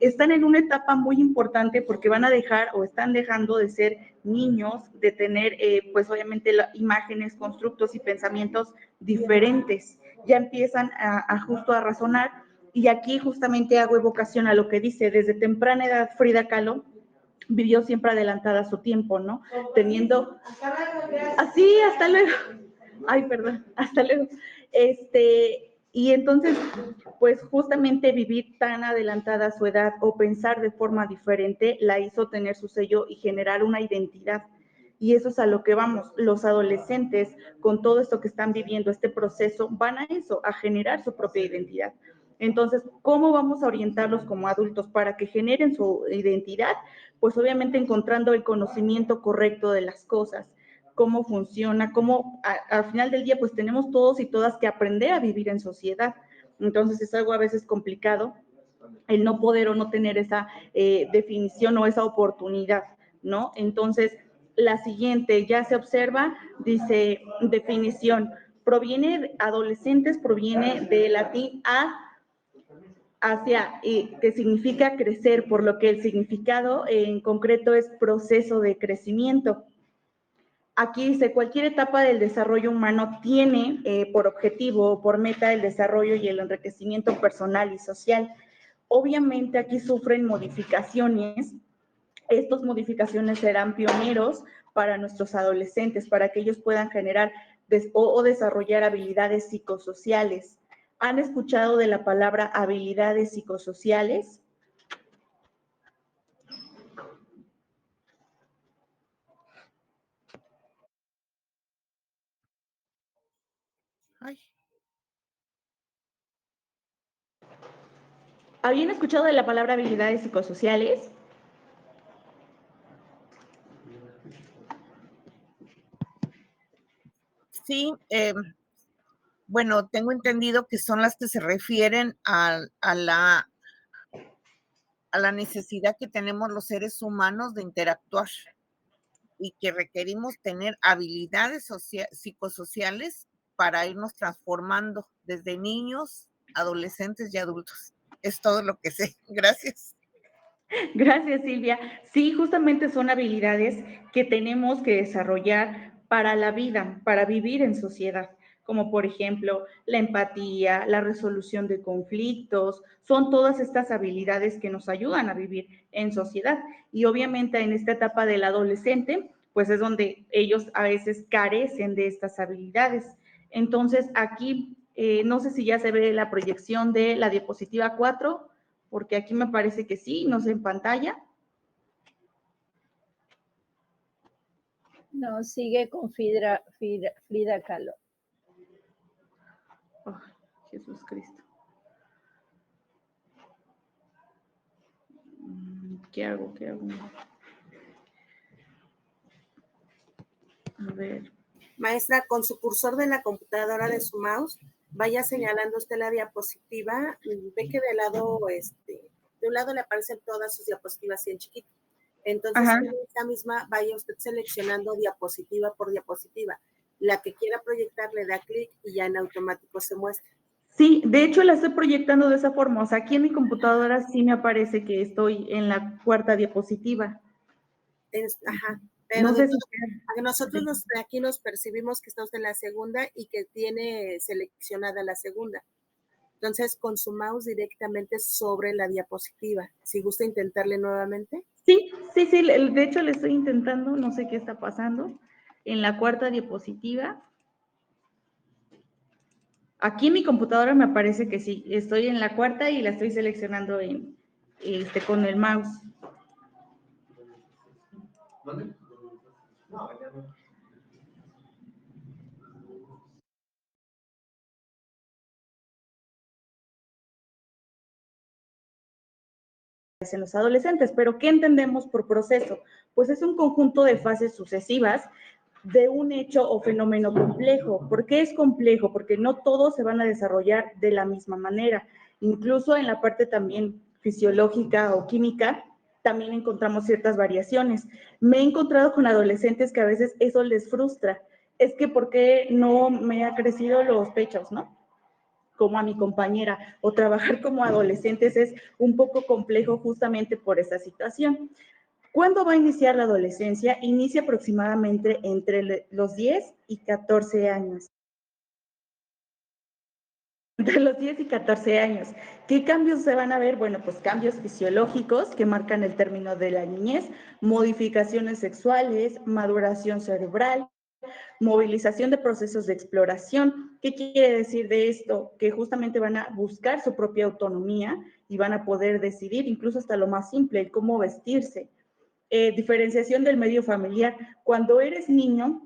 están en una etapa muy importante porque van a dejar o están dejando de ser niños, de tener pues obviamente imágenes, constructos y pensamientos diferentes. Ya empiezan a justo a razonar, y aquí justamente hago evocación a lo que dice: desde temprana edad Frida Kahlo vivió siempre adelantada a su tiempo, ¿no? Teniendo... Así, hasta luego. Ay, perdón, hasta luego. Y entonces, pues justamente vivir tan adelantada a su edad o pensar de forma diferente la hizo tener su sello y generar una identidad. Y eso es a lo que vamos. Los adolescentes, con todo esto que están viviendo, este proceso, van a eso, a generar su propia identidad. Entonces, ¿cómo vamos a orientarlos como adultos para que generen su identidad? Pues obviamente encontrando el conocimiento correcto de las cosas, cómo funciona, cómo al final del día pues tenemos todos y todas que aprender a vivir en sociedad. Entonces es algo a veces complicado el no poder o no tener esa definición o esa oportunidad, ¿no? Entonces, la siguiente ya se observa, dice definición, adolescentes proviene del latín hacia, que significa crecer, por lo que el significado en concreto es proceso de crecimiento. Aquí dice: cualquier etapa del desarrollo humano tiene por objetivo o por meta el desarrollo y el enriquecimiento personal y social. Obviamente aquí sufren modificaciones. Estas modificaciones serán pioneros para nuestros adolescentes, para que ellos puedan generar o desarrollar habilidades psicosociales. ¿Han escuchado de la palabra habilidades psicosociales? Ay. ¿Habían escuchado de la palabra habilidades psicosociales? Sí, bueno, tengo entendido que son las que se refieren a la necesidad que tenemos los seres humanos de interactuar y que requerimos tener habilidades psicosociales para irnos transformando desde niños, adolescentes y adultos. Es todo lo que sé. Gracias. Gracias, Silvia. Sí, justamente son habilidades que tenemos que desarrollar para la vida, para vivir en sociedad, como por ejemplo la empatía, la resolución de conflictos. Son todas estas habilidades que nos ayudan a vivir en sociedad. Y obviamente en esta etapa del adolescente, pues es donde ellos a veces carecen de estas habilidades. Entonces aquí, no sé si ya se ve la proyección de la diapositiva 4, porque aquí me parece que sí, no sé, en pantalla. No, sigue con Frida Kahlo. Oh, Jesús Cristo. ¿Qué hago? A ver. Maestra, con su cursor de la computadora de su mouse, vaya señalando usted la diapositiva, ve que de un lado le aparecen todas sus diapositivas así en chiquito. Entonces, en esta misma, vaya usted seleccionando diapositiva por diapositiva. La que quiera proyectar le da clic y ya en automático se muestra. Sí, de hecho la estoy proyectando de esa forma. O sea, aquí en mi computadora sí me aparece que estoy en la 4ª diapositiva. Ajá, pero no sé si nosotros aquí nos percibimos que está usted en la segunda y que tiene seleccionada la segunda. Entonces, con su mouse directamente sobre la diapositiva. Si gusta intentarle nuevamente. Sí, de hecho le estoy intentando, no sé qué está pasando. En la 4ª diapositiva. Aquí en mi computadora me aparece que sí, estoy en la 4ª y la estoy seleccionando con el mouse. ¿Dónde? En los adolescentes, pero ¿qué entendemos por proceso? Pues es un conjunto de fases sucesivas de un hecho o fenómeno complejo. ¿Por qué es complejo? Porque no todos se van a desarrollar de la misma manera. Incluso en la parte también fisiológica o química, también encontramos ciertas variaciones. Me he encontrado con adolescentes que a veces eso les frustra. Es que ¿por qué no me ha crecido los pechos, no? como a mi compañera o trabajar como adolescentes es un poco complejo justamente por esa situación. ¿Cuándo va a iniciar la adolescencia? Inicia aproximadamente entre los 10 y 14 años. Entre los 10 y 14 años. ¿Qué cambios se van a ver? Bueno, pues cambios fisiológicos que marcan el término de la niñez, modificaciones sexuales, maduración cerebral, movilización de procesos de exploración. ¿Qué quiere decir de esto? Que justamente van a buscar su propia autonomía y van a poder decidir, incluso hasta lo más simple, el cómo vestirse. Diferenciación del medio familiar. Cuando eres niño,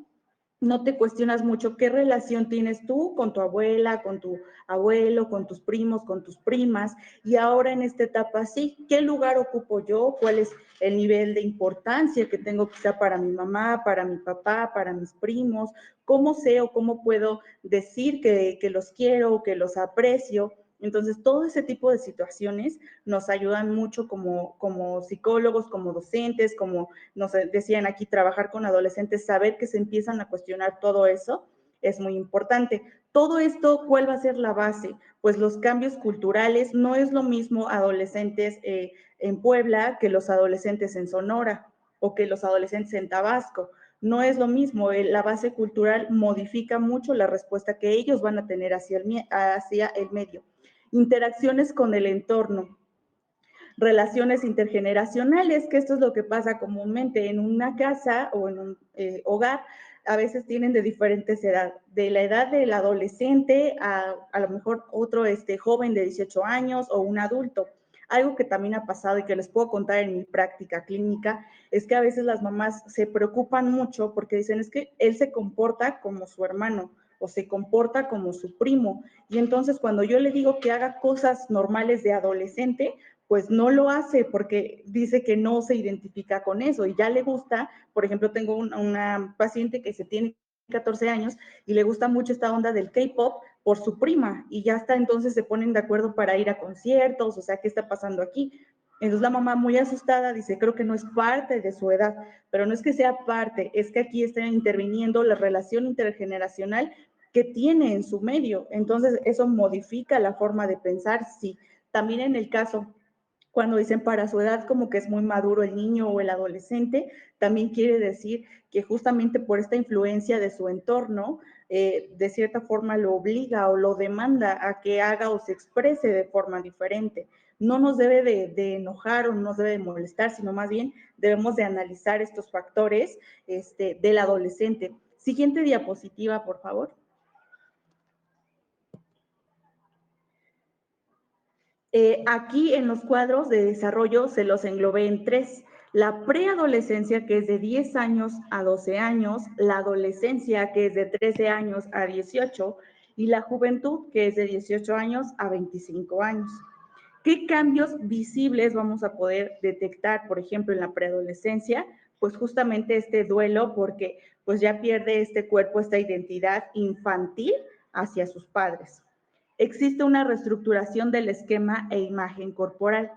no te cuestionas mucho qué relación tienes tú con tu abuela, con tu abuelo, con tus primos, con tus primas, y ahora en esta etapa sí, ¿qué lugar ocupo yo? ¿Cuál es el nivel de importancia que tengo quizá para mi mamá, para mi papá, para mis primos? ¿Cómo sé o cómo puedo decir que los quiero, que los aprecio? Entonces, todo ese tipo de situaciones nos ayudan mucho como psicólogos, como docentes, como nos decían aquí, trabajar con adolescentes, saber que se empiezan a cuestionar todo eso es muy importante. Todo esto, ¿cuál va a ser la base? Pues los cambios culturales, no es lo mismo adolescentes en Puebla que los adolescentes en Sonora o que los adolescentes en Tabasco. No es lo mismo, la base cultural modifica mucho la respuesta que ellos van a tener hacia el medio. Interacciones con el entorno, relaciones intergeneracionales, que esto es lo que pasa comúnmente en una casa o en un hogar, a veces tienen de diferentes edades, de la edad del adolescente a lo mejor otro joven de 18 años o un adulto. Algo que también ha pasado y que les puedo contar en mi práctica clínica es que a veces las mamás se preocupan mucho porque dicen es que él se comporta como su hermano o se comporta como su primo. Y entonces cuando yo le digo que haga cosas normales de adolescente, pues no lo hace porque dice que no se identifica con eso y ya le gusta. Por ejemplo, tengo una paciente que se tiene 14 años y le gusta mucho esta onda del K-pop por su prima y ya está, entonces se ponen de acuerdo para ir a conciertos, o sea, ¿qué está pasando aquí? Entonces la mamá muy asustada dice, creo que no es parte de su edad, pero no es que sea parte, es que aquí está interviniendo la relación intergeneracional que tiene en su medio. Entonces eso modifica la forma de pensar, sí. También en el caso cuando dicen para su edad como que es muy maduro el niño o el adolescente, también quiere decir que justamente por esta influencia de su entorno, de cierta forma lo obliga o lo demanda a que haga o se exprese de forma diferente. No nos debe de enojar o no nos debe de molestar, sino más bien debemos de analizar estos factores del adolescente. Siguiente diapositiva, por favor. Aquí en los cuadros de desarrollo se los englobé en tres. La preadolescencia, que es de 10 años a 12 años, la adolescencia, que es de 13 años a 18, y la juventud, que es de 18 años a 25 años. ¿Qué cambios visibles vamos a poder detectar, por ejemplo, en la preadolescencia? Pues justamente este duelo, porque pues ya pierde este cuerpo, esta identidad infantil hacia sus padres. Existe una reestructuración del esquema e imagen corporal,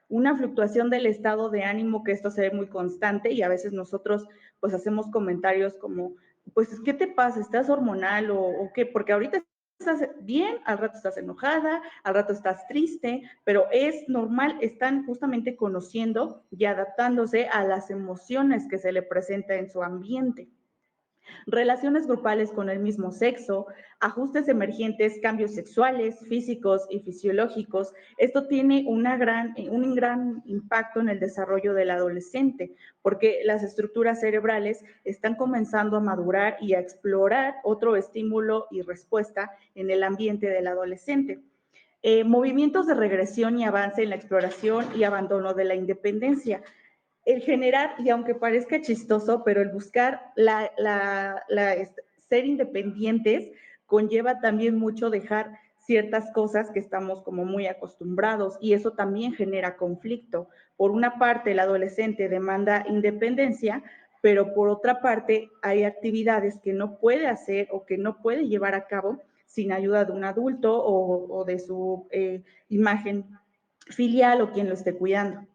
una fluctuación del estado de ánimo, que esto se ve muy constante y a veces nosotros pues hacemos comentarios como, pues, ¿qué te pasa? ¿Estás hormonal o qué? Porque ahorita estás bien, al rato estás enojada, al rato estás triste, pero es normal, están justamente conociendo y adaptándose a las emociones que se le presenta en su ambiente. Relaciones grupales con el mismo sexo, ajustes emergentes, cambios sexuales, físicos y fisiológicos. Esto tiene un gran impacto en el desarrollo del adolescente, porque las estructuras cerebrales están comenzando a madurar y a explorar otro estímulo y respuesta en el ambiente del adolescente. Movimientos de regresión y avance en la exploración y abandono de la independencia. El generar, y aunque parezca chistoso, pero el buscar ser independientes conlleva también mucho dejar ciertas cosas que estamos como muy acostumbrados y eso también genera conflicto. Por una parte, el adolescente demanda independencia, pero por otra parte hay actividades que no puede hacer o que no puede llevar a cabo sin ayuda de un adulto o de su imagen filial o quien lo esté cuidando.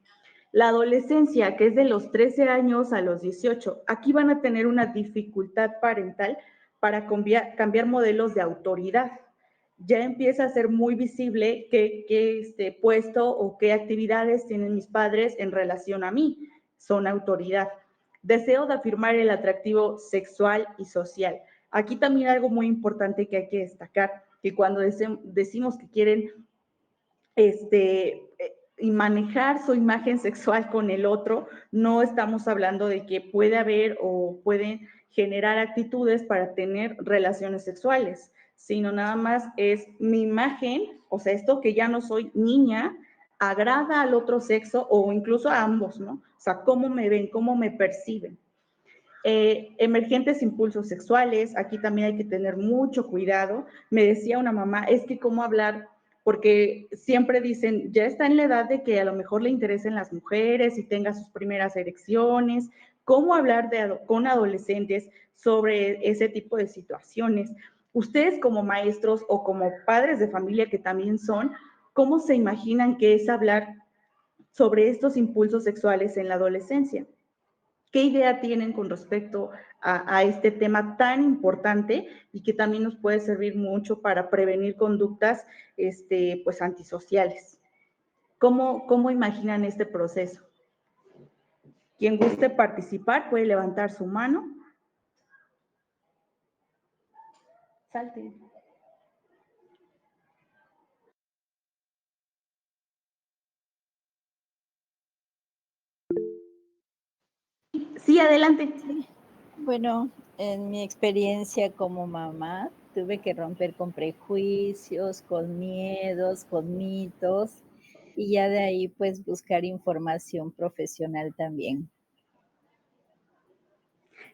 La adolescencia, que es de los 13 años a los 18, aquí van a tener una dificultad parental para cambiar modelos de autoridad. ya empieza a ser muy visible qué puesto o qué actividades tienen mis padres en relación a mí. Son autoridad. Deseo de afirmar el atractivo sexual y social. Aquí también algo muy importante que hay que destacar, que cuando decimos que quieren y manejar su imagen sexual con el otro, no estamos hablando de que puede haber o pueden generar actitudes para tener relaciones sexuales, sino nada más es mi imagen, o sea, esto que ya no soy niña, agrada al otro sexo o incluso a ambos, ¿no? O sea, cómo me ven, cómo me perciben. Emergentes impulsos sexuales, aquí también hay que tener mucho cuidado. Me decía una mamá, es que cómo hablar, porque siempre dicen, ya está en la edad de que a lo mejor le interesen las mujeres y tenga sus primeras erecciones, cómo hablar con adolescentes sobre ese tipo de situaciones. Ustedes como maestros o como padres de familia que también son, ¿cómo se imaginan que es hablar sobre estos impulsos sexuales en la adolescencia? ¿Qué idea tienen con respecto a este tema tan importante y que también nos puede servir mucho para prevenir conductas pues antisociales? ¿Cómo imaginan este proceso? Quien guste participar puede levantar su mano. Salte. Sí, adelante. Sí. Bueno, en mi experiencia como mamá, tuve que romper con prejuicios, con miedos, con mitos, y ya de ahí, pues, buscar información profesional también.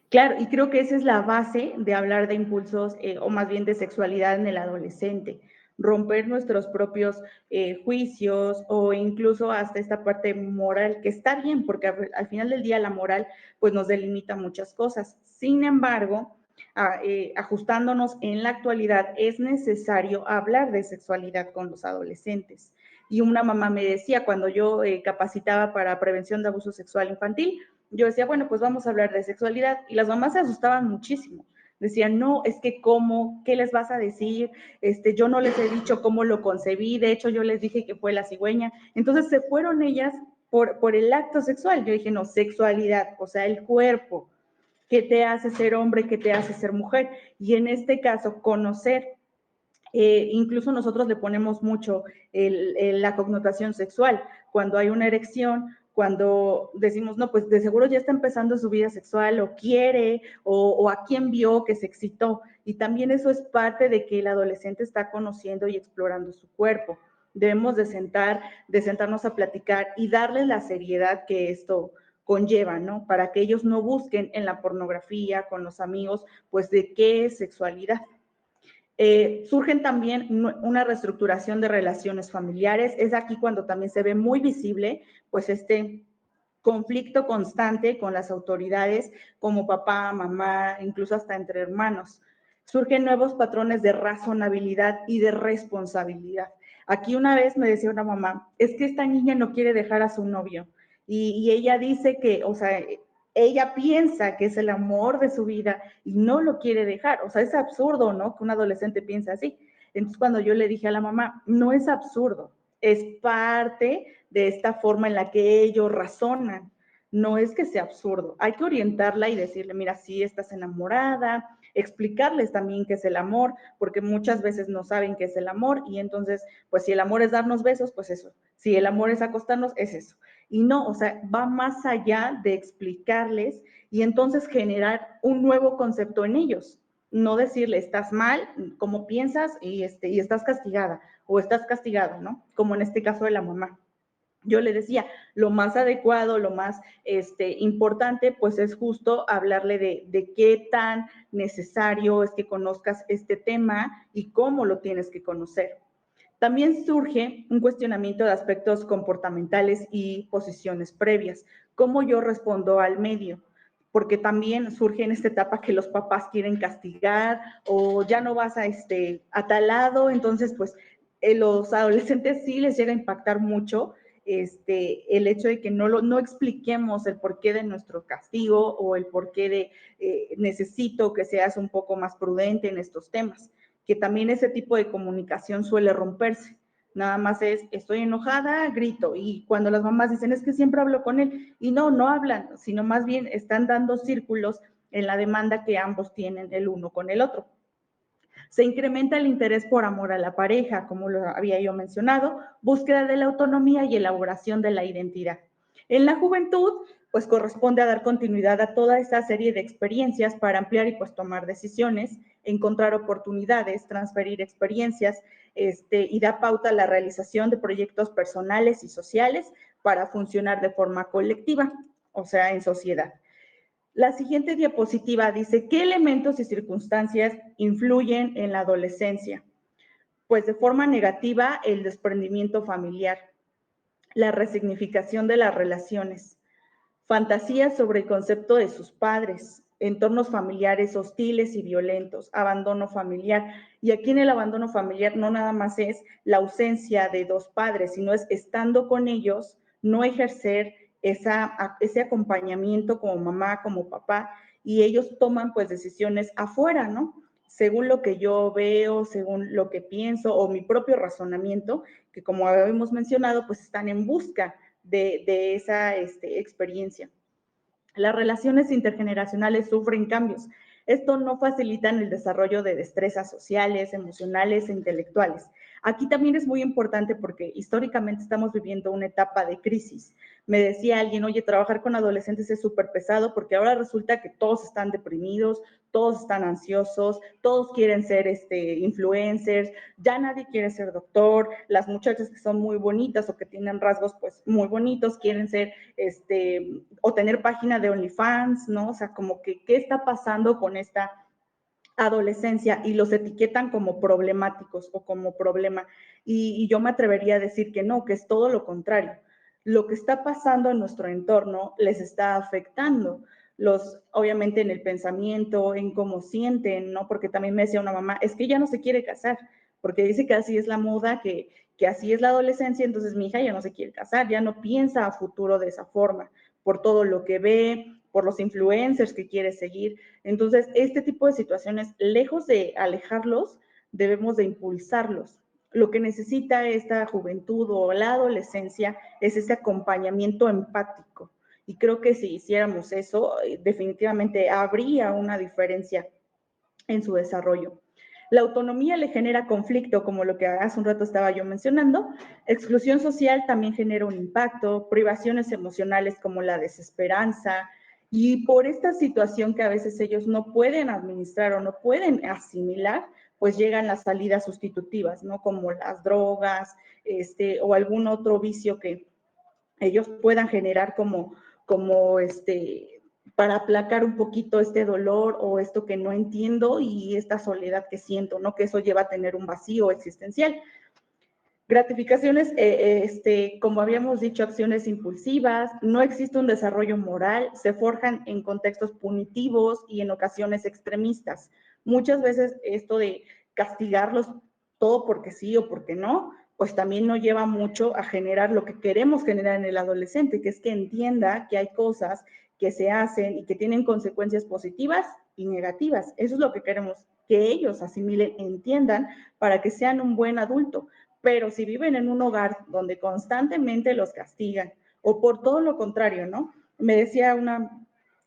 Claro, y creo que esa es la base de hablar de impulsos o más bien de sexualidad en el adolescente, romper nuestros propios juicios o incluso hasta esta parte moral, que está bien, porque al final del día la moral pues nos delimita muchas cosas. Sin embargo, ajustándonos en la actualidad, es necesario hablar de sexualidad con los adolescentes. Y una mamá me decía, cuando yo capacitaba para prevención de abuso sexual infantil, yo decía, bueno, pues vamos a hablar de sexualidad. Y las mamás se asustaban muchísimo. Decían, no, es que cómo, ¿qué les vas a decir? Yo no les he dicho cómo lo concebí, de hecho yo les dije que fue la cigüeña. Entonces se fueron ellas por el acto sexual. Yo dije, no, sexualidad, o sea, el cuerpo, qué te hace ser hombre, qué te hace ser mujer. Y en este caso, conocer incluso nosotros le ponemos mucho la connotación sexual. Cuando hay una erección, cuando decimos, no, pues de seguro ya está empezando su vida sexual o quiere o a quién vio que se excitó. Y también eso es parte de que el adolescente está conociendo y explorando su cuerpo. Debemos de sentarnos a platicar y darle la seriedad que esto conlleva, ¿no? Para que ellos no busquen en la pornografía, con los amigos, pues de qué es sexualidad. Surgen también una reestructuración de relaciones familiares. Es aquí cuando también se ve muy visible, pues, este conflicto constante con las autoridades, como papá, mamá, incluso hasta entre hermanos. Surgen nuevos patrones de razonabilidad y de responsabilidad. Aquí una vez me decía una mamá, es que esta niña no quiere dejar a su novio y ella dice que, o sea, ella piensa que es el amor de su vida y no lo quiere dejar. O sea, es absurdo, ¿no? Que un adolescente piense así. Entonces, cuando yo le dije a la mamá, no es absurdo, es parte de esta forma en la que ellos razonan. No es que sea absurdo, hay que orientarla y decirle, mira, sí estás enamorada, explicarles también qué es el amor, porque muchas veces no saben qué es el amor y entonces, pues si el amor es darnos besos, pues eso, si el amor es acostarnos, es eso. Y no, o sea, va más allá de explicarles y entonces generar un nuevo concepto en ellos. No decirle, estás mal, como piensas y estás castigada o estás castigado, ¿no? Como en este caso de la mamá. Yo le decía, lo más adecuado, lo más importante, pues es justo hablarle de qué tan necesario es que conozcas este tema y cómo lo tienes que conocer. También surge un cuestionamiento de aspectos comportamentales y posiciones previas. ¿Cómo yo respondo al medio? Porque también surge en esta etapa que los papás quieren castigar o ya no vas a tal lado, entonces pues los adolescentes sí les llega a impactar mucho el hecho de que no expliquemos el porqué de nuestro castigo o el porqué de necesito que seas un poco más prudente en estos temas. que también ese tipo de comunicación suele romperse. Nada más es, estoy enojada, grito. Y cuando las mamás dicen, es que siempre hablo con él, y no hablan, sino más bien están dando círculos en la demanda que ambos tienen el uno con el otro. Se incrementa el interés por amor a la pareja, como lo había yo mencionado, búsqueda de la autonomía y elaboración de la identidad. En la juventud, pues corresponde a dar continuidad a toda esa serie de experiencias para ampliar y pues tomar decisiones, encontrar oportunidades, transferir experiencias, y da pauta a la realización de proyectos personales y sociales para funcionar de forma colectiva, o sea, en sociedad. La siguiente diapositiva dice, ¿qué elementos y circunstancias influyen en la adolescencia? Pues de forma negativa, el desprendimiento familiar, la resignificación de las relaciones, fantasías sobre el concepto de sus padres, entornos familiares hostiles y violentos, abandono familiar. Y aquí en el abandono familiar no nada más es la ausencia de dos padres, sino es estando con ellos, no ejercer ese acompañamiento como mamá, como papá, y ellos toman pues decisiones afuera, ¿no? Según lo que yo veo, según lo que pienso o mi propio razonamiento, que como habíamos mencionado, pues están en busca de esa experiencia. Las relaciones intergeneracionales sufren cambios. Esto no facilita el desarrollo de destrezas sociales, emocionales e intelectuales. Aquí también es muy importante porque históricamente estamos viviendo una etapa de crisis. Me decía alguien, oye, trabajar con adolescentes es súper pesado porque ahora resulta que todos están deprimidos, todos están ansiosos, todos quieren ser influencers, ya nadie quiere ser doctor, las muchachas que son muy bonitas o que tienen rasgos pues muy bonitos quieren ser o tener página de OnlyFans, ¿no? O sea, como que, ¿qué está pasando con esta adolescencia? Y los etiquetan como problemáticos o como problema. Y yo me atrevería a decir que no, que es todo lo contrario. Lo que está pasando en nuestro entorno les está afectando. Obviamente en el pensamiento, en cómo sienten, ¿no? Porque también me decía una mamá, es que ella no se quiere casar, porque dice que así es la moda, que así es la adolescencia, entonces mi hija ya no se quiere casar, ya no piensa a futuro de esa forma, por todo lo que ve, por los influencers que quiere seguir. Entonces, este tipo de situaciones, lejos de alejarlos, debemos de impulsarlos. Lo que necesita esta juventud o la adolescencia es ese acompañamiento empático. Y creo que si hiciéramos eso, definitivamente habría una diferencia en su desarrollo. La autonomía le genera conflicto, como lo que hace un rato estaba yo mencionando. Exclusión social también genera un impacto, privaciones emocionales como la desesperanza, y por esta situación que a veces ellos no pueden administrar o no pueden asimilar, pues llegan las salidas sustitutivas, ¿no? Como las drogas, o algún otro vicio que ellos puedan generar como para aplacar un poquito este dolor o esto que no entiendo y esta soledad que siento, ¿no? Que eso lleva a tener un vacío existencial. Gratificaciones, como habíamos dicho, acciones impulsivas, no existe un desarrollo moral, se forjan en contextos punitivos y en ocasiones extremistas. Muchas veces esto de castigarlos todo porque sí o porque no, pues también nos lleva mucho a generar lo que queremos generar en el adolescente, que es que entienda que hay cosas que se hacen y que tienen consecuencias positivas y negativas. Eso es lo que queremos, que ellos asimilen, entiendan, para que sean un buen adulto. Pero si viven en un hogar donde constantemente los castigan, o por todo lo contrario, ¿no? Me decía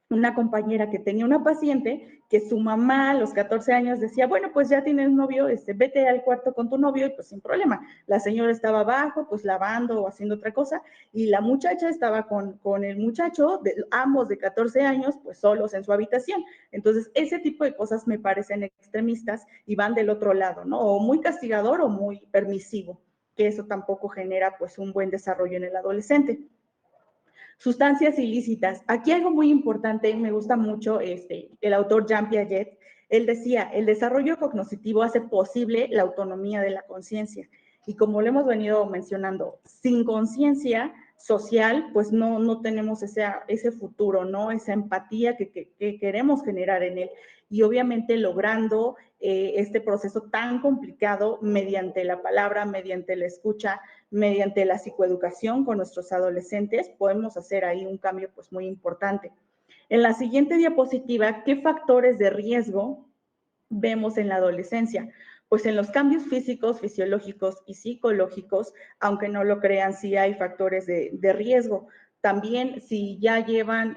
una compañera que tenía una paciente que su mamá a los 14 años decía, bueno, pues ya tienes novio, vete al cuarto con tu novio y pues sin problema. La señora estaba abajo, pues lavando o haciendo otra cosa, y la muchacha estaba con el muchacho, ambos de 14 años, pues solos en su habitación. Entonces, ese tipo de cosas me parecen extremistas y van del otro lado, ¿no? O muy castigador o muy permisivo, que eso tampoco genera pues un buen desarrollo en el adolescente. Sustancias ilícitas. Aquí algo muy importante, me gusta mucho el autor Jean Piaget. Él decía, el desarrollo cognitivo hace posible la autonomía de la conciencia. Y como lo hemos venido mencionando, sin conciencia social, pues no tenemos ese futuro, ¿no? Esa empatía que queremos generar en él. Y obviamente logrando este proceso tan complicado mediante la palabra, mediante la escucha, mediante la psicoeducación con nuestros adolescentes, podemos hacer ahí un cambio pues muy importante. En la siguiente diapositiva, ¿qué factores de riesgo vemos en la adolescencia? Pues en los cambios físicos, fisiológicos y psicológicos, aunque no lo crean, sí hay factores de riesgo. También si ya llevan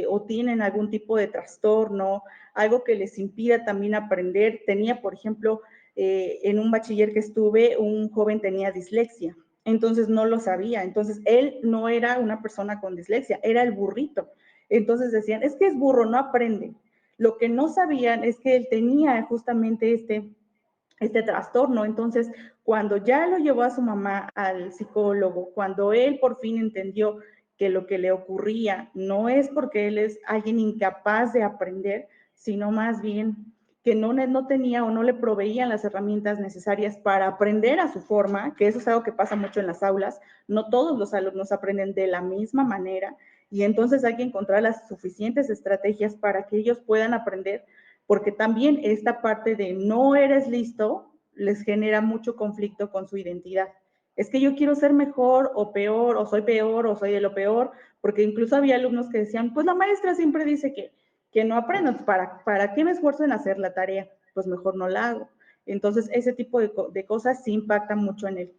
o tienen algún tipo de trastorno, algo que les impida también aprender. Tenía, por ejemplo, en un bachiller que estuve, un joven tenía dislexia, entonces no lo sabía. Entonces él no era una persona con dislexia, era el burrito. Entonces decían, es que es burro, no aprende. Lo que no sabían es que él tenía justamente este trastorno. Entonces, cuando ya lo llevó a su mamá al psicólogo, cuando él por fin entendió que lo que le ocurría no es porque él es alguien incapaz de aprender, sino más bien que no tenía o no le proveían las herramientas necesarias para aprender a su forma, que eso es algo que pasa mucho en las aulas. No todos los alumnos aprenden de la misma manera, y entonces hay que encontrar las suficientes estrategias para que ellos puedan aprender, porque también esta parte de no eres listo les genera mucho conflicto con su identidad. Es que yo quiero ser mejor o peor o soy de lo peor, porque incluso había alumnos que decían, pues la maestra siempre dice que no aprendo, ¿para qué me esfuerzo en hacer la tarea? Pues mejor no la hago. Entonces, ese tipo de cosas sí impactan mucho en él.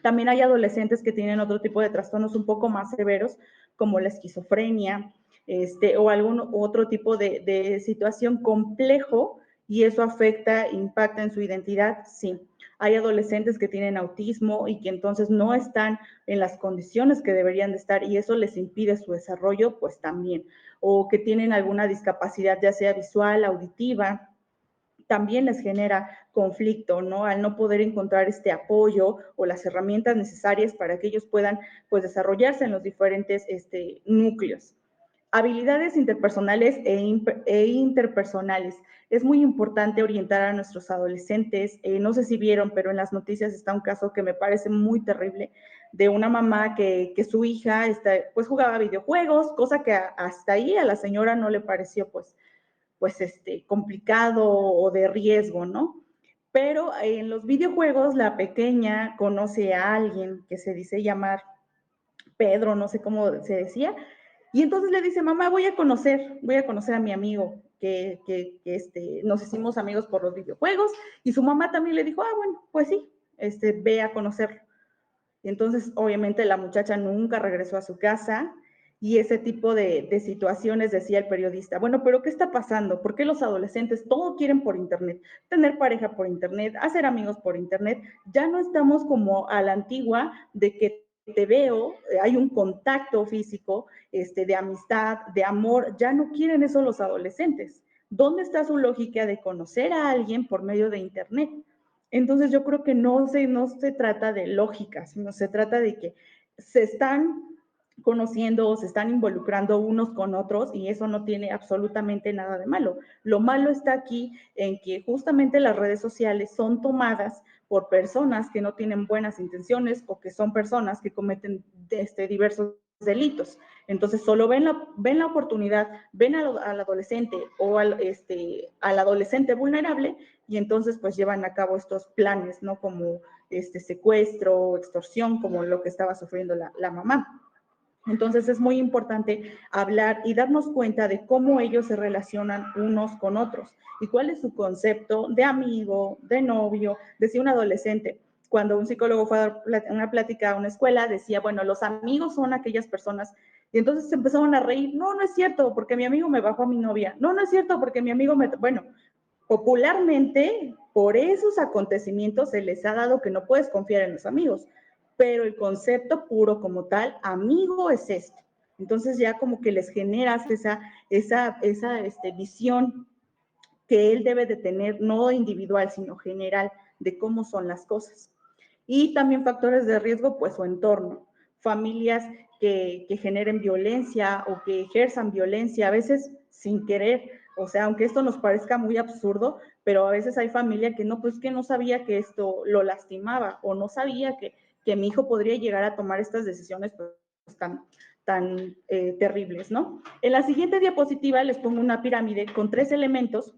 También hay adolescentes que tienen otro tipo de trastornos un poco más severos, como la esquizofrenia, o algún otro tipo de situación complejo, y eso afecta, impacta en su identidad, sí. Hay adolescentes que tienen autismo y que entonces no están en las condiciones que deberían de estar, y eso les impide su desarrollo, pues también. O que tienen alguna discapacidad, ya sea visual, auditiva, también les genera conflicto, ¿no? Al no poder encontrar este apoyo o las herramientas necesarias para que ellos puedan, pues, desarrollarse en los diferentes núcleos. Habilidades interpersonales e interpersonales. Es muy importante orientar a nuestros adolescentes. No sé si vieron, pero en las noticias está un caso que me parece muy terrible, de una mamá que su hija pues jugaba videojuegos, cosa que hasta ahí a la señora no le pareció pues complicado o de riesgo, ¿no? Pero en los videojuegos la pequeña conoce a alguien que se dice llamar Pedro, no sé cómo se decía, y entonces le dice, mamá, voy a conocer a mi amigo, que nos hicimos amigos por los videojuegos, y su mamá también le dijo, bueno, pues sí, ve a conocerlo. Y entonces, obviamente, la muchacha nunca regresó a su casa, y ese tipo de situaciones, decía el periodista, bueno, pero ¿qué está pasando? ¿Por qué los adolescentes todo quieren por internet? Tener pareja por internet, hacer amigos por internet. Ya no estamos como a la antigua de que te veo, hay un contacto físico, de amistad, de amor. Ya no quieren eso los adolescentes. ¿Dónde está su lógica de conocer a alguien por medio de internet? Entonces yo creo que no se trata de lógica, sino se trata de que se están conociendo o se están involucrando unos con otros, y eso no tiene absolutamente nada de malo. Lo malo está aquí en que justamente las redes sociales son tomadas por personas que no tienen buenas intenciones, o que son personas que cometen diversos delitos. Entonces solo ven la oportunidad, ven al adolescente o al adolescente vulnerable, y entonces pues llevan a cabo estos planes, ¿no? Como secuestro, extorsión, como lo que estaba sufriendo la mamá. Entonces es muy importante hablar y darnos cuenta de cómo ellos se relacionan unos con otros y cuál es su concepto de amigo, de novio. Decía un adolescente, cuando un psicólogo fue a dar una plática a una escuela, decía, bueno, los amigos son aquellas personas, y entonces se empezaron a reír. No, no es cierto, porque mi amigo me bajó a mi novia. No, no es cierto, porque mi amigo me... Bueno, popularmente, por esos acontecimientos se les ha dado que no puedes confiar en los amigos, pero el concepto puro como tal, amigo, es esto. Entonces ya como que les generas esa visión que él debe de tener, no individual, sino general, de cómo son las cosas. Y también factores de riesgo, pues su entorno, familias que generen violencia o que ejerzan violencia, a veces sin querer. O sea, aunque esto nos parezca muy absurdo, pero a veces hay familia que no, pues que no sabía que esto lo lastimaba, o no sabía que mi hijo podría llegar a tomar estas decisiones pues, tan terribles, ¿no? En la siguiente diapositiva les pongo una pirámide con 3 elementos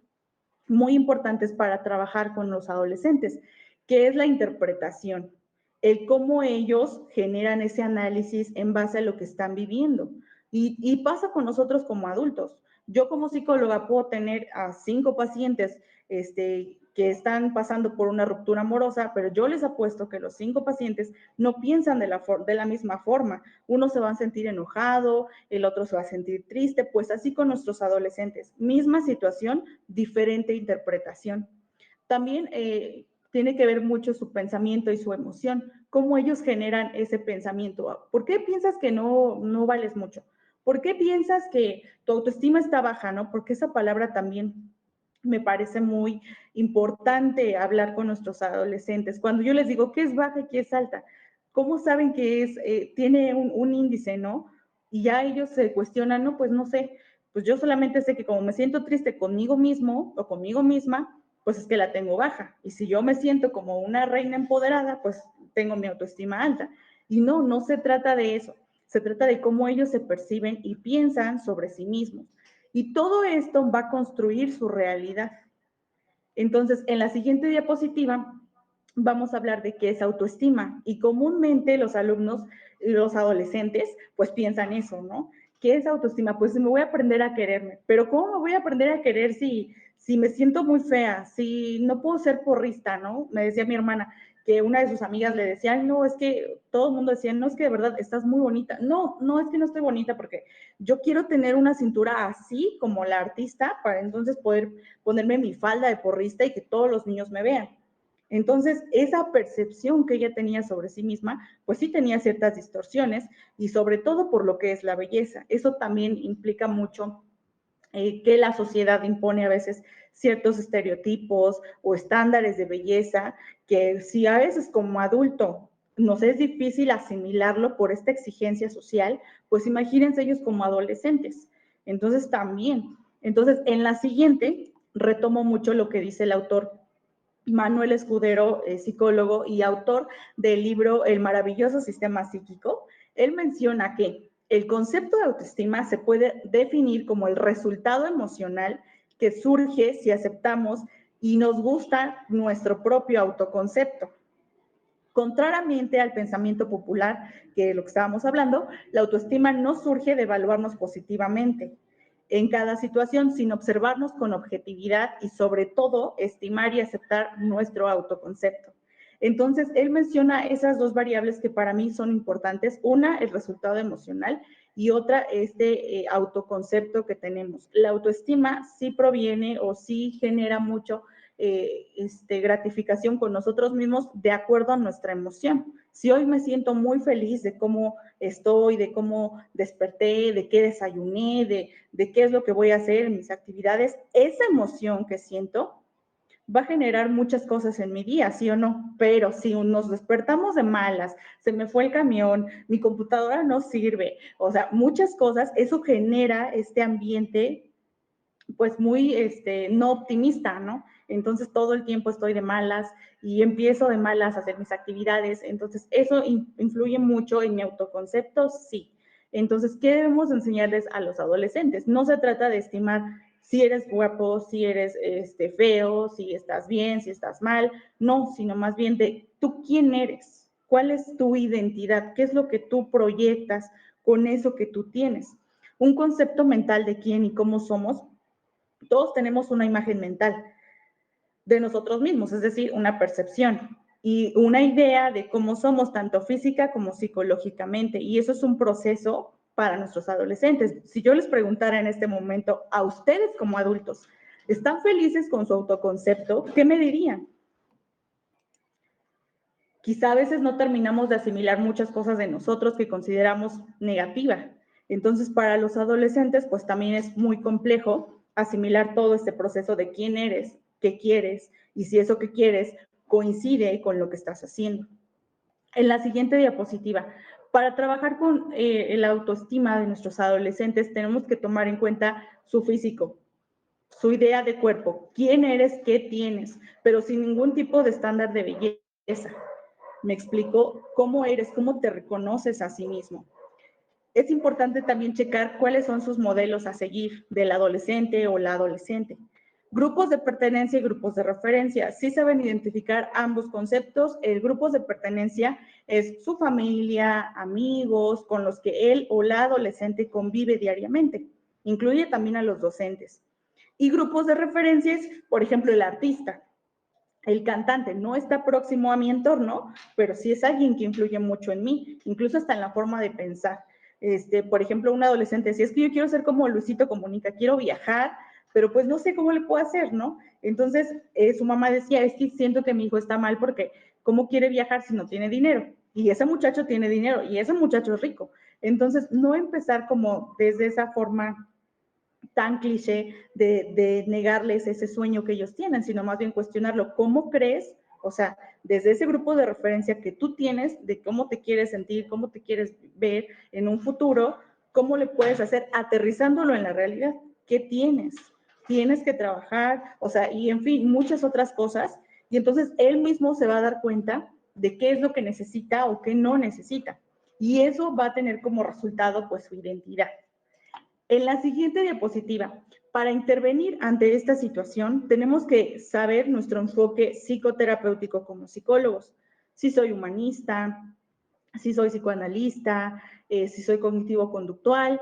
muy importantes para trabajar con los adolescentes, que es la interpretación, el cómo ellos generan ese análisis en base a lo que están viviendo. Y pasa con nosotros como adultos. Yo como psicóloga puedo tener a 5 pacientes que están pasando por una ruptura amorosa, pero yo les apuesto que los 5 pacientes no piensan de la misma forma. Uno se va a sentir enojado, el otro se va a sentir triste, pues así con nuestros adolescentes. Misma situación, diferente interpretación. También tiene que ver mucho su pensamiento y su emoción, cómo ellos generan ese pensamiento. ¿Por qué piensas que no vales mucho? ¿Por qué piensas que tu autoestima está baja, no? Porque esa palabra también me parece muy importante hablar con nuestros adolescentes. Cuando yo les digo qué es baja y qué es alta, ¿cómo saben que tiene un índice, no? Y ya ellos se cuestionan, no, pues no sé, pues yo solamente sé que como me siento triste conmigo mismo o conmigo misma, pues es que la tengo baja. Y si yo me siento como una reina empoderada, pues tengo mi autoestima alta. Y no se trata de eso. Se trata de cómo ellos se perciben y piensan sobre sí mismos. Y todo esto va a construir su realidad. Entonces, en la siguiente diapositiva vamos a hablar de qué es autoestima. Y comúnmente los alumnos, los adolescentes, pues piensan eso, ¿no? ¿Qué es autoestima? Pues me voy a aprender a quererme. Pero ¿cómo me voy a aprender a querer si me siento muy fea? Si no puedo ser porrista, ¿no? Me decía mi hermana que una de sus amigas le decía, no, es que todo el mundo decía, no, es que de verdad estás muy bonita. No, es que no estoy bonita porque yo quiero tener una cintura así como la artista para entonces poder ponerme mi falda de porrista y que todos los niños me vean. Entonces, esa percepción que ella tenía sobre sí misma, pues sí tenía ciertas distorsiones y sobre todo por lo que es la belleza. Eso también implica mucho que la sociedad impone a veces ciertos estereotipos o estándares de belleza que si a veces como adulto nos es difícil asimilarlo por esta exigencia social, pues imagínense ellos como adolescentes. Entonces también, entonces en la siguiente retomo mucho lo que dice el autor Manuel Escudero, psicólogo y autor del libro El maravilloso sistema psíquico. Él menciona que el concepto de autoestima se puede definir como el resultado emocional que surge si aceptamos y nos gusta nuestro propio autoconcepto. Contrariamente al pensamiento popular, que es lo que estábamos hablando, la autoestima no surge de evaluarnos positivamente en cada situación, sino observarnos con objetividad y sobre todo estimar y aceptar nuestro autoconcepto. Entonces, él menciona esas dos variables que para mí son importantes. Una, el resultado emocional y otra, este autoconcepto que tenemos. La autoestima sí proviene o sí genera mucho gratificación con nosotros mismos de acuerdo a nuestra emoción. Si hoy me siento muy feliz de cómo estoy, de cómo desperté, de qué desayuné, de qué es lo que voy a hacer en mis actividades, esa emoción que siento va a generar muchas cosas en mi día, ¿sí o no? Pero si nos despertamos de malas, se me fue el camión, mi computadora no sirve, o sea, muchas cosas, eso genera este ambiente pues muy no optimista, ¿no? Entonces todo el tiempo estoy de malas y empiezo de malas a hacer mis actividades, entonces eso influye mucho en mi autoconcepto, sí. Entonces, ¿qué debemos enseñarles a los adolescentes? No se trata de estimar si eres guapo, si eres feo, si estás bien, si estás mal, no, sino más bien de tú quién eres, cuál es tu identidad, qué es lo que tú proyectas con eso que tú tienes. Un concepto mental de quién y cómo somos. Todos tenemos una imagen mental de nosotros mismos, es decir, una percepción y una idea de cómo somos tanto física como psicológicamente. Y eso es un proceso para nuestros adolescentes. Si yo les preguntara en este momento a ustedes como adultos, ¿están felices con su autoconcepto? ¿Qué me dirían? Quizá a veces no terminamos de asimilar muchas cosas de nosotros que consideramos negativa. Entonces, para los adolescentes, pues también es muy complejo asimilar todo este proceso de quién eres, qué quieres y si eso que quieres coincide con lo que estás haciendo. En la siguiente diapositiva, para trabajar con la autoestima de nuestros adolescentes, tenemos que tomar en cuenta su físico, su idea de cuerpo, quién eres, qué tienes, pero sin ningún tipo de estándar de belleza. Me explico cómo eres, cómo te reconoces a sí mismo. Es importante también checar cuáles son sus modelos a seguir del adolescente o la adolescente. Grupos de pertenencia y grupos de referencia. Sí saben identificar ambos conceptos. El grupo de pertenencia es su familia, amigos, con los que él o la adolescente convive diariamente. Incluye también a los docentes. Y grupos de referencia es, por ejemplo, el artista. el cantante no está próximo a mi entorno, pero sí es alguien que influye mucho en mí, incluso hasta en la forma de pensar. Por ejemplo, un adolescente, si es que yo quiero ser como Luisito Comunica, quiero viajar, pero pues no sé cómo le puedo hacer, ¿no? Entonces, su mamá decía, es que siento que mi hijo está mal porque ¿cómo quiere viajar si no tiene dinero? Y ese muchacho tiene dinero y ese muchacho es rico. Entonces, no empezar como desde esa forma tan cliché de negarles ese sueño que ellos tienen, sino más bien cuestionarlo. ¿Cómo crees? O sea, desde ese grupo de referencia que tú tienes, de cómo te quieres sentir, cómo te quieres ver en un futuro, ¿cómo le puedes hacer aterrizándolo en la realidad? ¿Qué tienes? Tienes que trabajar, o sea, y en fin, muchas otras cosas. Y entonces él mismo se va a dar cuenta de qué es lo que necesita o qué no necesita. Y eso va a tener como resultado, pues, su identidad. En la siguiente diapositiva, para intervenir ante esta situación, tenemos que saber nuestro enfoque psicoterapéutico como psicólogos. Si soy humanista, si soy psicoanalista, si soy cognitivo-conductual.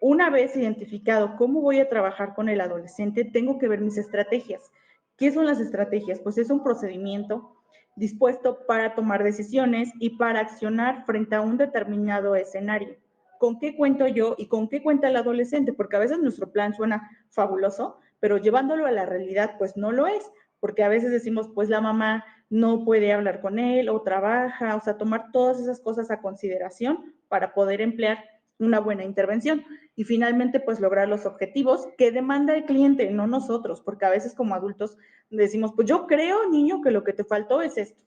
Una vez identificado cómo voy a trabajar con el adolescente, tengo que ver mis estrategias. ¿Qué son las estrategias? Pues es un procedimiento dispuesto para tomar decisiones y para accionar frente a un determinado escenario. ¿Con qué cuento yo y con qué cuenta el adolescente? Porque a veces nuestro plan suena fabuloso, pero llevándolo a la realidad, pues no lo es, porque a veces decimos, pues la mamá no puede hablar con él o trabaja, o sea, tomar todas esas cosas a consideración para poder emplear una buena intervención y finalmente pues lograr los objetivos que demanda el cliente, no nosotros, porque a veces como adultos decimos, pues yo creo, niño, que lo que te faltó es esto.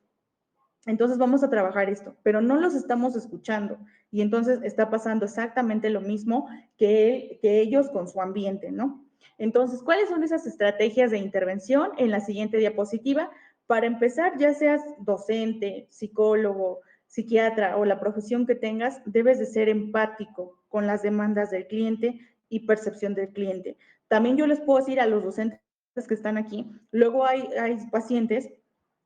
Entonces vamos a trabajar esto, pero no los estamos escuchando y entonces está pasando exactamente lo mismo que ellos con su ambiente, ¿no? Entonces, ¿cuáles son esas estrategias de intervención? En la siguiente diapositiva, para empezar, ya seas docente, psicólogo, psiquiatra o la profesión que tengas, debes de ser empático con las demandas del cliente y percepción del cliente. También yo les puedo decir a los docentes que están aquí, luego hay pacientes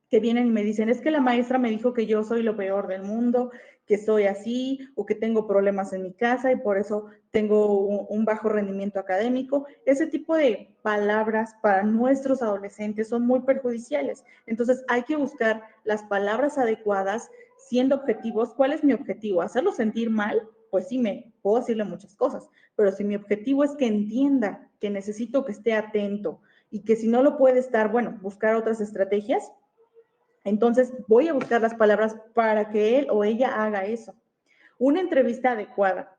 que vienen y me dicen, es que la maestra me dijo que yo soy lo peor del mundo, que soy así, o que tengo problemas en mi casa y por eso tengo un bajo rendimiento académico. Ese tipo de palabras para nuestros adolescentes son muy perjudiciales. Entonces hay que buscar las palabras adecuadas, siendo objetivos. ¿Cuál es mi objetivo? ¿Hacerlo sentir mal? Pues sí, me puedo decirle muchas cosas, pero si mi objetivo es que entienda que necesito que esté atento y que si no lo puede estar, bueno, buscar otras estrategias, entonces voy a buscar las palabras para que él o ella haga eso. Una entrevista adecuada.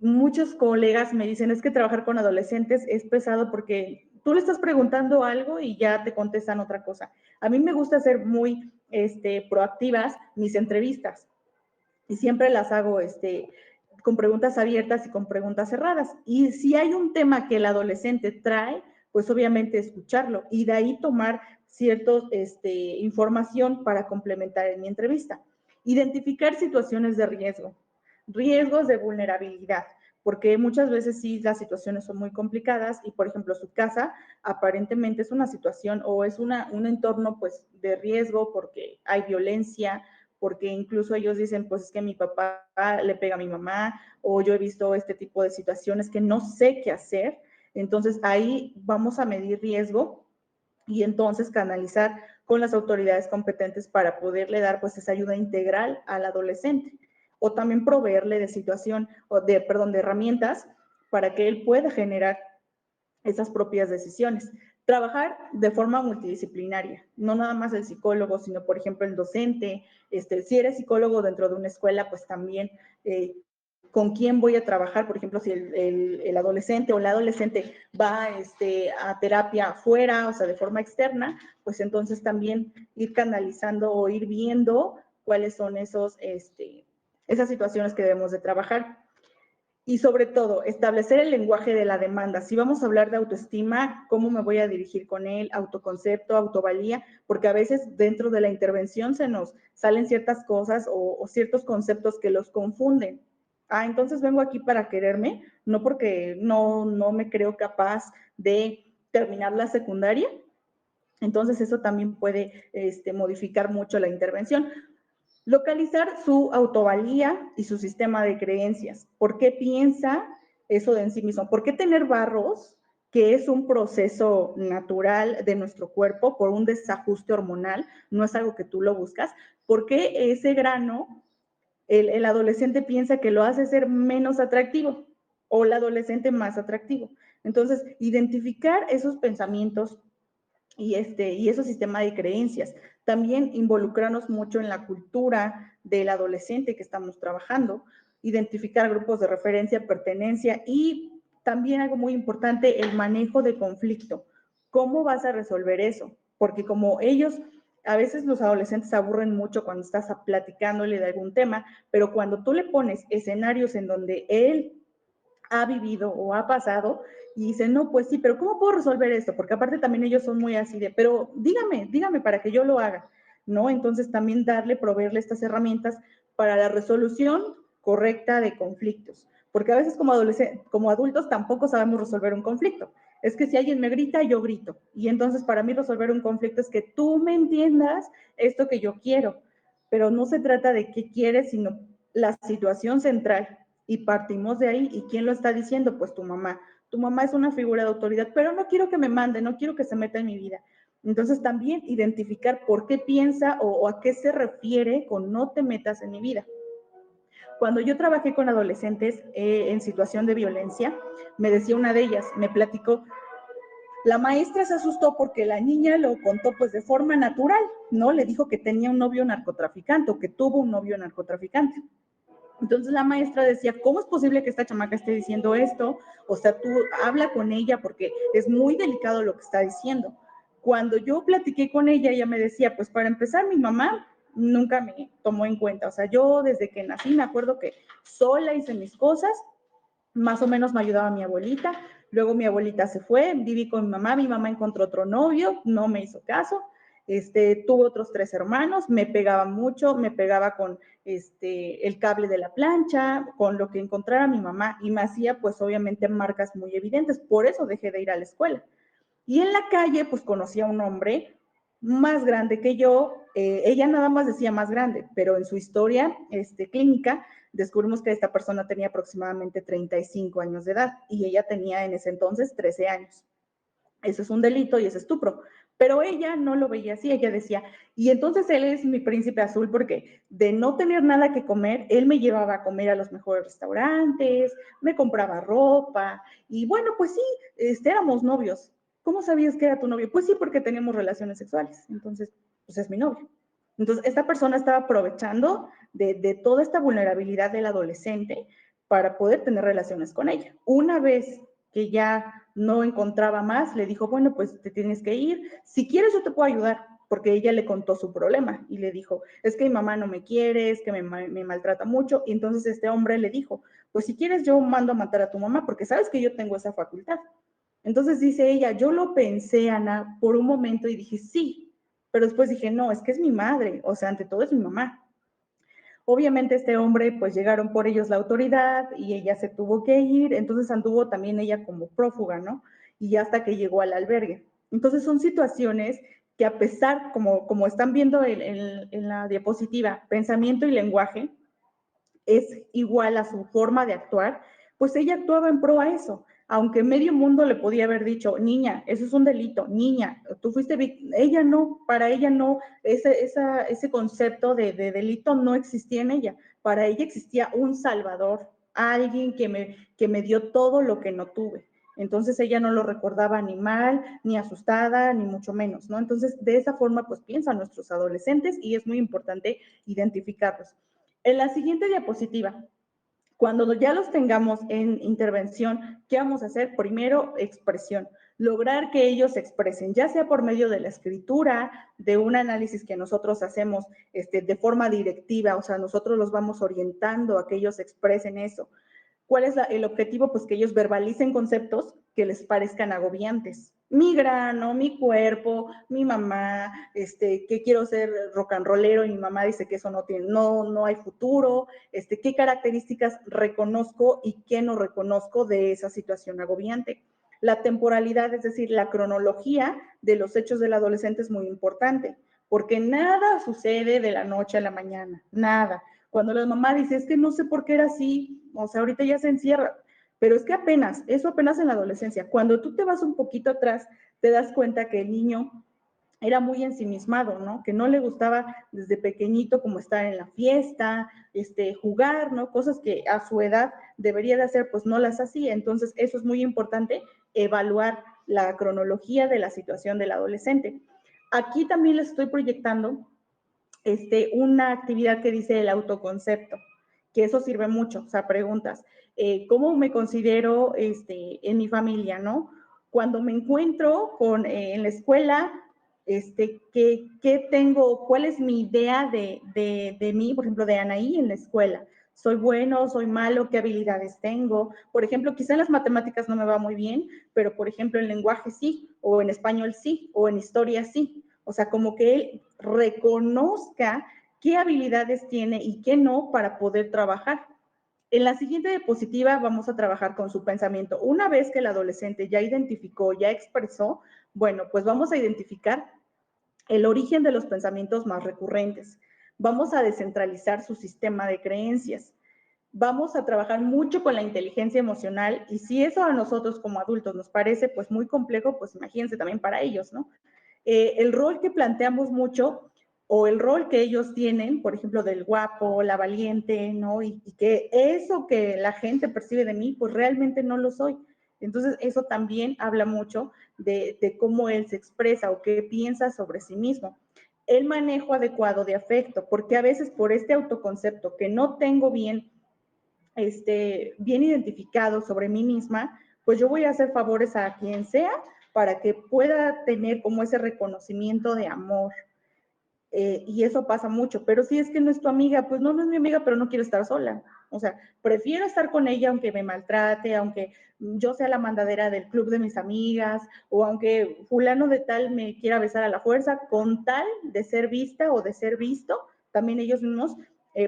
Muchos colegas me dicen, es que trabajar con adolescentes es pesado porque tú le estás preguntando algo y ya te contestan otra cosa. A mí me gusta ser muy proactivas mis entrevistas y siempre las hago con preguntas abiertas y con preguntas cerradas. Y si hay un tema que el adolescente trae, pues obviamente escucharlo y de ahí tomar cierta información para complementar en mi entrevista. Identificar situaciones de riesgo, riesgos de vulnerabilidad, porque muchas veces sí las situaciones son muy complicadas y, por ejemplo, su casa aparentemente es una situación o es un entorno pues de riesgo porque hay violencia, porque incluso ellos dicen, pues es que mi papá le pega a mi mamá, o yo he visto este tipo de situaciones que no sé qué hacer. Entonces ahí vamos a medir riesgo y entonces canalizar con las autoridades competentes para poderle dar pues esa ayuda integral al adolescente o también proveerle de situación o de herramientas para que él pueda generar esas propias decisiones. Trabajar de forma multidisciplinaria, no nada más el psicólogo, sino por ejemplo el docente, si eres psicólogo dentro de una escuela, pues también con quién voy a trabajar, por ejemplo, si el adolescente o la adolescente va a terapia afuera, o sea, de forma externa, pues entonces también ir canalizando o ir viendo cuáles son esas situaciones que debemos de trabajar. Y sobre todo, establecer el lenguaje de la demanda. Si vamos a hablar de autoestima, ¿cómo me voy a dirigir con él? Autoconcepto, autovalía, porque a veces dentro de la intervención se nos salen ciertas cosas o ciertos conceptos que los confunden. Entonces vengo aquí para quererme, no porque no me creo capaz de terminar la secundaria. Entonces eso también puede modificar mucho la intervención. Localizar su autovalía y su sistema de creencias. ¿Por qué piensa eso de en sí mismo? ¿Por qué tener barros que es un proceso natural de nuestro cuerpo por un desajuste hormonal, no es algo que tú lo buscas, porque ese grano, el adolescente piensa que lo hace ser menos atractivo o el adolescente más atractivo. Entonces, identificar esos pensamientos y esos sistemas de creencias. También involucrarnos mucho en la cultura del adolescente que estamos trabajando, identificar grupos de referencia, pertenencia y también algo muy importante, el manejo de conflicto. ¿Cómo vas a resolver eso? Porque como ellos, a veces los adolescentes se aburren mucho cuando estás platicándole de algún tema, pero cuando tú le pones escenarios en donde él ha vivido o ha pasado y dice, no, pues sí, pero ¿cómo puedo resolver esto? Porque aparte también ellos son muy así de, pero dígame para que yo lo haga, ¿no? Entonces también proveerle estas herramientas para la resolución correcta de conflictos, porque a veces como adultos tampoco sabemos resolver un conflicto. Es que si alguien me grita, yo grito. Y entonces para mí resolver un conflicto es que tú me entiendas esto que yo quiero, pero no se trata de qué quieres, sino la situación central. Y partimos de ahí. ¿Y quién lo está diciendo? Pues tu mamá. Tu mamá es una figura de autoridad, pero no quiero que me mande, no quiero que se meta en mi vida. Entonces también identificar por qué piensa o a qué se refiere con no te metas en mi vida. Cuando yo trabajé con adolescentes en situación de violencia, me decía una de ellas, me platicó, la maestra se asustó porque la niña lo contó pues de forma natural, ¿no? Le dijo que tenía un novio narcotraficante o que tuvo un novio narcotraficante. Entonces la maestra decía, ¿cómo es posible que esta chamaca esté diciendo esto? O sea, tú habla con ella porque es muy delicado lo que está diciendo. Cuando yo platiqué con ella, ella me decía, pues para empezar, mi mamá nunca me tomó en cuenta. O sea, yo desde que nací me acuerdo que sola hice mis cosas, más o menos me ayudaba mi abuelita. Luego mi abuelita se fue, viví con mi mamá encontró otro novio, no me hizo caso. Tuve otros 3 hermanos, me pegaba mucho, me pegaba con el cable de la plancha, con lo que encontrara mi mamá y me hacía pues obviamente marcas muy evidentes, por eso dejé de ir a la escuela. Y en la calle pues conocí a un hombre más grande que yo, ella nada más decía más grande, pero en su historia clínica descubrimos que esta persona tenía aproximadamente 35 años de edad y ella tenía en ese entonces 13 años. Eso es un delito y es estupro. Pero ella no lo veía así, ella decía, y entonces él es mi príncipe azul porque de no tener nada que comer, él me llevaba a comer a los mejores restaurantes, me compraba ropa, y bueno, pues sí, éramos novios. ¿Cómo sabías que era tu novio? Pues sí, porque teníamos relaciones sexuales, entonces, pues es mi novio. Entonces, esta persona estaba aprovechando de toda esta vulnerabilidad del adolescente para poder tener relaciones con ella. Una vez que ya no encontraba más, le dijo, bueno, pues te tienes que ir, si quieres yo te puedo ayudar, porque ella le contó su problema y le dijo, es que mi mamá no me quiere, es que me maltrata mucho, y entonces este hombre le dijo, pues si quieres yo mando a matar a tu mamá, porque sabes que yo tengo esa facultad. Entonces dice ella, yo lo pensé, Ana, por un momento y dije, sí, pero después dije, no, es que es mi madre, o sea, ante todo es mi mamá. Obviamente este hombre, pues llegaron por ellos la autoridad y ella se tuvo que ir, entonces anduvo también ella como prófuga, ¿no? Y hasta que llegó al albergue. Entonces son situaciones que a pesar, como están viendo en la diapositiva, pensamiento y lenguaje es igual a su forma de actuar, pues ella actuaba en pro a eso. Aunque medio mundo le podía haber dicho, niña, eso es un delito, niña, tú fuiste víctima, ella no, para ella no, ese concepto de delito no existía en ella, para ella existía un salvador, alguien que me dio todo lo que no tuve. Entonces ella no lo recordaba ni mal, ni asustada, ni mucho menos, ¿no? Entonces de esa forma pues piensan nuestros adolescentes y es muy importante identificarlos. En la siguiente diapositiva, cuando ya los tengamos en intervención, ¿qué vamos a hacer? Primero, expresión. Lograr que ellos expresen, ya sea por medio de la escritura, de un análisis que nosotros hacemos de forma directiva, o sea, nosotros los vamos orientando a que ellos expresen eso. ¿Cuál es el objetivo? Pues que ellos verbalicen conceptos que les parezcan agobiantes. Mi grano, mi cuerpo, mi mamá, que quiero ser rock and rollero y mi mamá dice que eso no hay futuro, qué características reconozco y qué no reconozco de esa situación agobiante. La temporalidad, es decir, la cronología de los hechos del adolescente es muy importante, porque nada sucede de la noche a la mañana, nada. Cuando la mamá dice, es que no sé por qué era así, o sea, ahorita ya se encierra, Pero es que eso apenas en la adolescencia. Cuando tú te vas un poquito atrás, te das cuenta que el niño era muy ensimismado, ¿no? Que no le gustaba desde pequeñito como estar en la fiesta, jugar, ¿no? Cosas que a su edad debería de hacer, pues no las hacía. Entonces, eso es muy importante, evaluar la cronología de la situación del adolescente. Aquí también les estoy proyectando una actividad que dice el autoconcepto, que eso sirve mucho, o sea, preguntas, ¿cómo me considero en mi familia, no? Cuando me encuentro en la escuela, ¿qué tengo? ¿Cuál es mi idea de mí, por ejemplo, de Anaí en la escuela? ¿Soy bueno, soy malo? ¿Qué habilidades tengo? Por ejemplo, quizá en las matemáticas no me va muy bien, pero por ejemplo en lenguaje sí, o en español sí, o en historia sí. O sea, como que él reconozca qué habilidades tiene y qué no para poder trabajar. En la siguiente diapositiva vamos a trabajar con su pensamiento. Una vez que el adolescente ya identificó, ya expresó, bueno, pues vamos a identificar el origen de los pensamientos más recurrentes. Vamos a descentralizar su sistema de creencias. Vamos a trabajar mucho con la inteligencia emocional y si eso a nosotros como adultos nos parece pues muy complejo, pues imagínense también para ellos, ¿no? El rol que planteamos mucho o el rol que ellos tienen, por ejemplo, del guapo, la valiente, ¿no? Y que eso que la gente percibe de mí, pues realmente no lo soy. Entonces, eso también habla mucho de cómo él se expresa o qué piensa sobre sí mismo. El manejo adecuado de afecto, porque a veces por este autoconcepto que no tengo bien identificado sobre mí misma, pues yo voy a hacer favores a quien sea para que pueda tener como ese reconocimiento de amor. Y eso pasa mucho, pero si es que no es tu amiga, pues no, no es mi amiga, pero no quiero estar sola. O sea, prefiero estar con ella aunque me maltrate, aunque yo sea la mandadera del club de mis amigas, o aunque fulano de tal me quiera besar a la fuerza, con tal de ser vista o de ser visto, también ellos mismos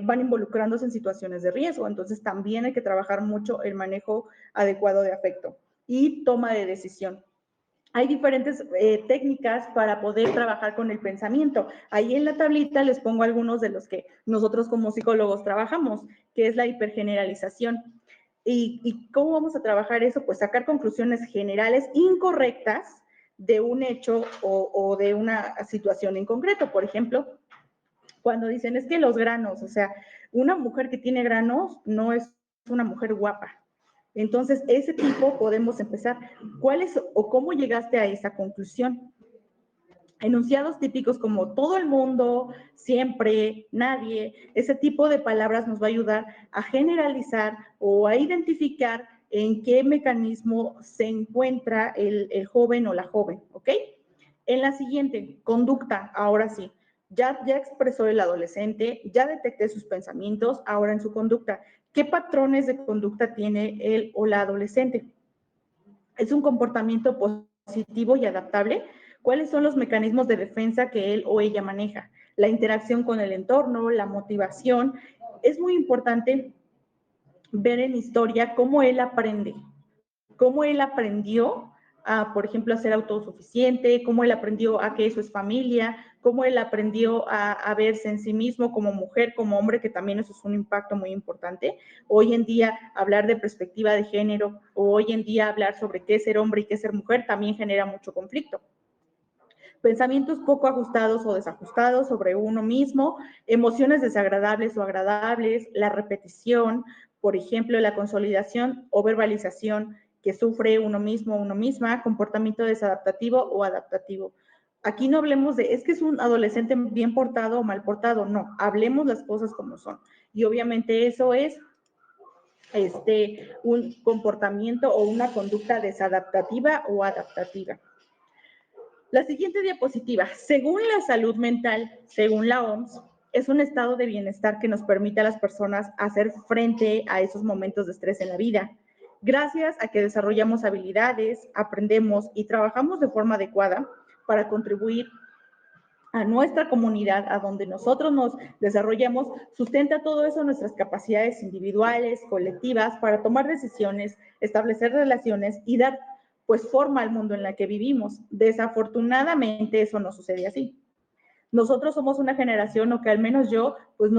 van involucrándose en situaciones de riesgo. Entonces también hay que trabajar mucho el manejo adecuado de afecto y toma de decisión. Hay diferentes técnicas para poder trabajar con el pensamiento. Ahí en la tablita les pongo algunos de los que nosotros como psicólogos trabajamos, que es la hipergeneralización. ¿Y cómo vamos a trabajar eso? Pues sacar conclusiones generales incorrectas de un hecho o de una situación en concreto. Por ejemplo, cuando dicen es que los granos, o sea, una mujer que tiene granos no es una mujer guapa. Entonces, ese tipo podemos empezar. ¿Cuál es o cómo llegaste a esa conclusión? Enunciados típicos como todo el mundo, siempre, nadie, ese tipo de palabras nos va a ayudar a generalizar o a identificar en qué mecanismo se encuentra el joven o la joven, ¿ok? En la siguiente, conducta, ahora sí. Ya expresó el adolescente, ya detecté sus pensamientos, ahora en su conducta. ¿Qué patrones de conducta tiene él o la adolescente? ¿Es un comportamiento positivo y adaptable? ¿Cuáles son los mecanismos de defensa que él o ella maneja? La interacción con el entorno, la motivación. Es muy importante ver en historia cómo él aprende, cómo él aprendió a, por ejemplo, a ser autosuficiente, cómo él aprendió a que eso es familia, cómo él aprendió a verse en sí mismo como mujer, como hombre, que también eso es un impacto muy importante. Hoy en día hablar de perspectiva de género o hoy en día hablar sobre qué es ser hombre y qué es ser mujer también genera mucho conflicto. Pensamientos poco ajustados o desajustados sobre uno mismo, emociones desagradables o agradables, la repetición, por ejemplo, la consolidación o verbalización que sufre uno mismo o uno misma, comportamiento desadaptativo o adaptativo. Aquí no hablemos de, es que es un adolescente bien portado o mal portado, no, hablemos las cosas como son. Y obviamente eso es un comportamiento o una conducta desadaptativa o adaptativa. La siguiente diapositiva, según la salud mental, según la OMS, es un estado de bienestar que nos permite a las personas hacer frente a esos momentos de estrés en la vida. Gracias a que desarrollamos habilidades, aprendemos y trabajamos de forma adecuada para contribuir a nuestra comunidad, a donde nosotros nos desarrollamos, sustenta todo eso nuestras capacidades individuales, colectivas, para tomar decisiones, establecer relaciones y dar pues forma al mundo en la que vivimos. Desafortunadamente eso no sucede así. Nosotros somos una generación, o que al menos yo, pues no